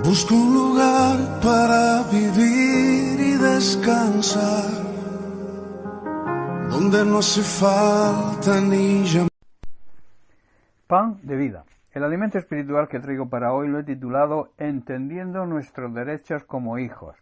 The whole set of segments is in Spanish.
Busco un lugar para vivir y descansar, donde no hace falta ni llamar. Pan de vida. El alimento espiritual que traigo para hoy lo he titulado Entendiendo nuestros derechos como hijos.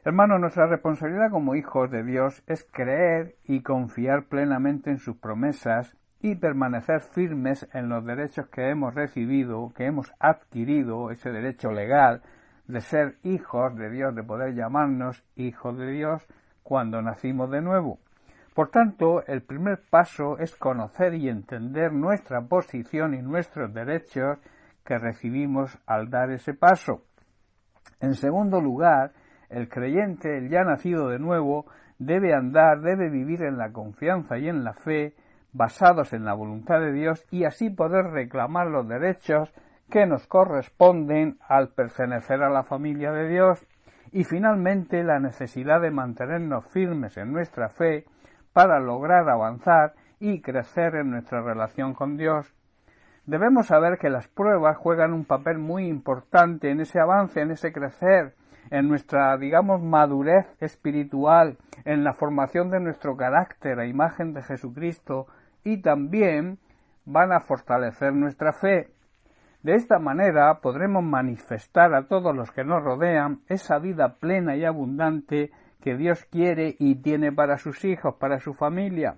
Hermanos, nuestra responsabilidad como hijos de Dios es creer y confiar plenamente en sus promesas y permanecer firmes en los derechos que hemos recibido, que hemos adquirido, ese derecho legal de ser hijos de Dios, de poder llamarnos hijos de Dios cuando nacimos de nuevo. Por tanto, el primer paso es conocer y entender nuestra posición y nuestros derechos que recibimos al dar ese paso. En segundo lugar, el creyente, el ya nacido de nuevo, debe vivir en la confianza y en la fe, basados en la voluntad de Dios, y así poder reclamar los derechos que nos corresponden al pertenecer a la familia de Dios. Y finalmente, la necesidad de mantenernos firmes en nuestra fe para lograr avanzar y crecer en nuestra relación con Dios. Debemos saber que las pruebas juegan un papel muy importante en ese avance, en ese crecer, en nuestra, madurez espiritual, en la formación de nuestro carácter a imagen de Jesucristo, y también van a fortalecer nuestra fe. De esta manera podremos manifestar a todos los que nos rodean esa vida plena y abundante que Dios quiere y tiene para sus hijos, para su familia.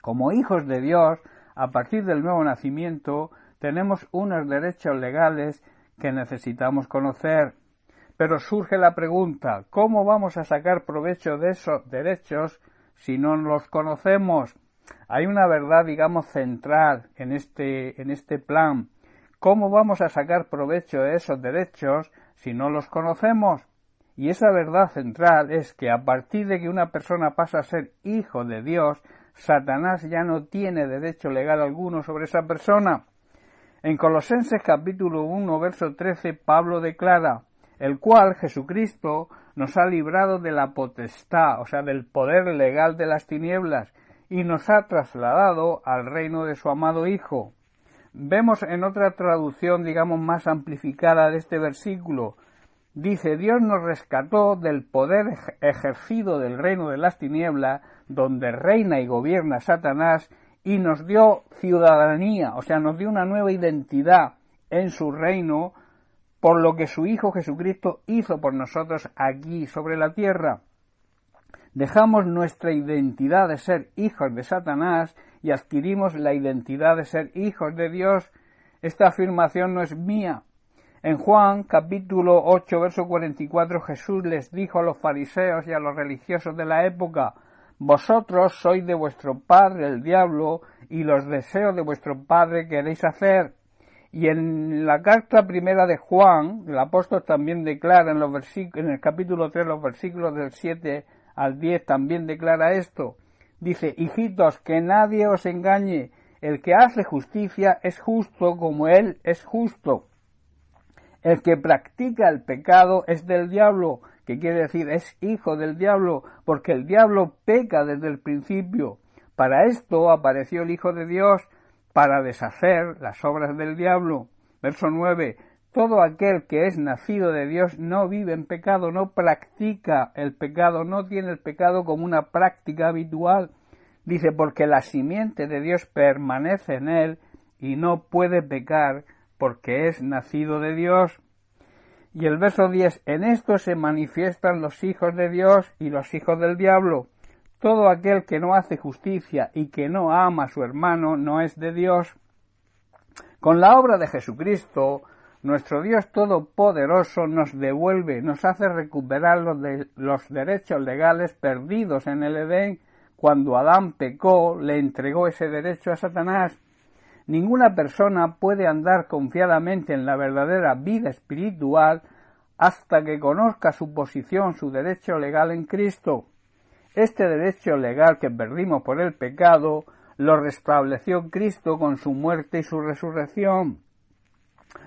Como hijos de Dios, a partir del nuevo nacimiento, tenemos unos derechos legales que necesitamos conocer. Pero surge la pregunta, ¿cómo vamos a sacar provecho de esos derechos si no los conocemos? Hay una verdad, central en este plan. ¿Cómo vamos a sacar provecho de esos derechos si no los conocemos? Y esa verdad central es que a partir de que una persona pasa a ser hijo de Dios, Satanás ya no tiene derecho legal alguno sobre esa persona. En Colosenses capítulo 1, verso 13, Pablo declara, el cual Jesucristo nos ha librado de la potestad, o sea, del poder legal de las tinieblas, y nos ha trasladado al reino de su amado Hijo. Vemos en otra traducción, más amplificada de este versículo, dice, Dios nos rescató del poder ejercido del reino de las tinieblas, donde reina y gobierna Satanás, y nos dio ciudadanía, o sea, nos dio una nueva identidad en su reino, por lo que su Hijo Jesucristo hizo por nosotros aquí sobre la tierra. Dejamos nuestra identidad de ser hijos de Satanás y adquirimos la identidad de ser hijos de Dios. Esta afirmación no es mía. En Juan capítulo 8, verso 44, Jesús les dijo a los fariseos y a los religiosos de la época, vosotros sois de vuestro padre el diablo, y los deseos de vuestro padre queréis hacer. Y en la carta primera de Juan, el apóstol también declara en el capítulo 3, los versículos del 7 al 10, también declara esto. Dice, hijitos, que nadie os engañe, el que hace justicia es justo como él es justo. El que practica el pecado es del diablo, que quiere decir es hijo del diablo, porque el diablo peca desde el principio. Para esto apareció el Hijo de Dios, para deshacer las obras del diablo. Verso 9. Todo aquel que es nacido de Dios no vive en pecado, no practica el pecado, no tiene el pecado como una práctica habitual. Dice, porque la simiente de Dios permanece en él y no puede pecar porque es nacido de Dios. Y el verso 10, en esto se manifiestan los hijos de Dios y los hijos del diablo. Todo aquel que no hace justicia y que no ama a su hermano no es de Dios. Con la obra de Jesucristo, nuestro Dios Todopoderoso nos devuelve, nos hace recuperar los derechos legales perdidos en el Edén. Cuando Adán pecó, le entregó ese derecho a Satanás. Ninguna persona puede andar confiadamente en la verdadera vida espiritual hasta que conozca su posición, su derecho legal en Cristo. Este derecho legal que perdimos por el pecado lo restableció Cristo con su muerte y su resurrección.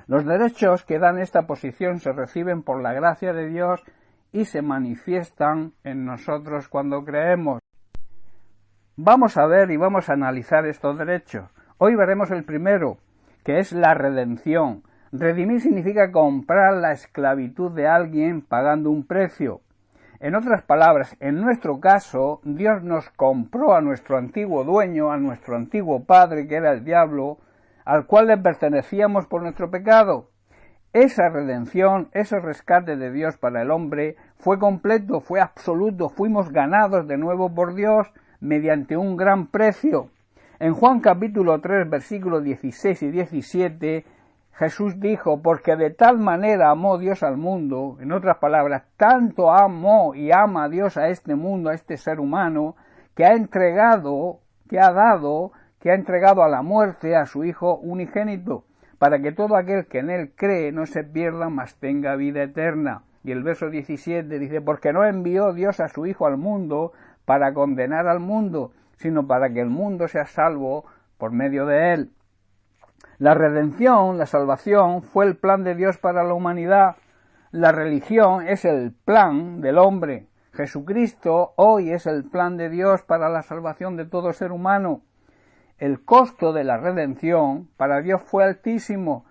Los derechos que dan esta posición se reciben por la gracia de Dios y se manifiestan en nosotros cuando creemos. Vamos a ver y vamos a analizar estos derechos. Hoy veremos el primero, que es la redención. Redimir significa comprar la esclavitud de alguien pagando un precio. En otras palabras, en nuestro caso, Dios nos compró a nuestro antiguo dueño, a nuestro antiguo padre, que era el diablo, al cual le pertenecíamos por nuestro pecado. Esa redención, ese rescate de Dios para el hombre fue completo, fue absoluto, fuimos ganados de nuevo por Dios mediante un gran precio. En Juan capítulo 3, versículos 16 y 17, Jesús dijo, porque de tal manera amó Dios al mundo, en otras palabras, tanto amó y ama Dios a este mundo, a este ser humano, que ha entregado a la muerte a su Hijo unigénito, para que todo aquel que en él cree no se pierda, mas tenga vida eterna. Y el verso 17 dice, porque no envió Dios a su Hijo al mundo para condenar al mundo, sino para que el mundo sea salvo por medio de él. La redención, la salvación, fue el plan de Dios para la humanidad. La religión es el plan del hombre. Jesucristo hoy es el plan de Dios para la salvación de todo ser humano. El costo de la redención para Dios fue altísimo.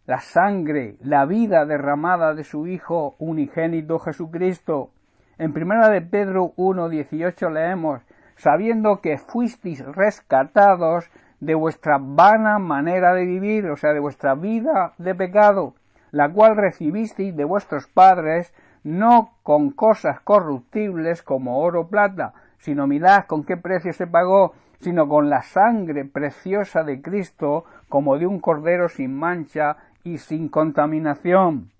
La sangre, la vida derramada de su Hijo unigénito Jesucristo. En 1 de Pedro 1:18 leemos, sabiendo que fuisteis rescatados de vuestra vana manera de vivir, o sea, de vuestra vida de pecado, la cual recibisteis de vuestros padres, no con cosas corruptibles como oro o plata, sino mirad con qué precio se pagó, sino con la sangre preciosa de Cristo, como de un cordero sin mancha y sin contaminación.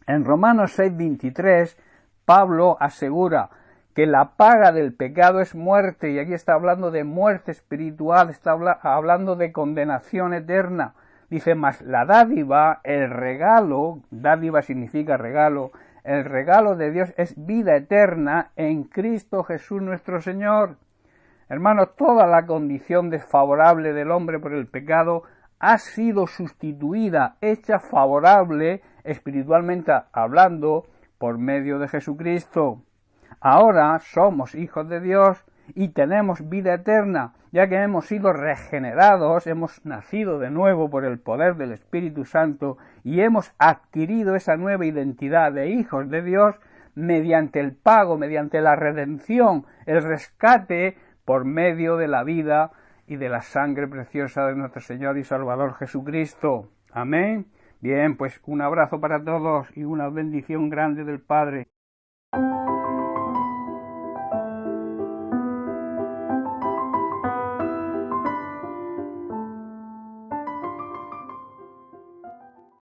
En Romanos 6:23, Pablo asegura que la paga del pecado es muerte, y aquí está hablando de muerte espiritual, está hablando de condenación eterna. Dice, mas la dádiva, el regalo, dádiva significa regalo, el regalo de Dios es vida eterna en Cristo Jesús nuestro Señor. Hermanos, toda la condición desfavorable del hombre por el pecado ha sido sustituida, hecha favorable, espiritualmente hablando, por medio de Jesucristo. Ahora somos hijos de Dios y tenemos vida eterna, ya que hemos sido regenerados, hemos nacido de nuevo por el poder del Espíritu Santo y hemos adquirido esa nueva identidad de hijos de Dios mediante el pago, mediante la redención, el rescate por medio de la vida y de la sangre preciosa de nuestro Señor y Salvador Jesucristo. Amén. Bien, pues un abrazo para todos y una bendición grande del Padre.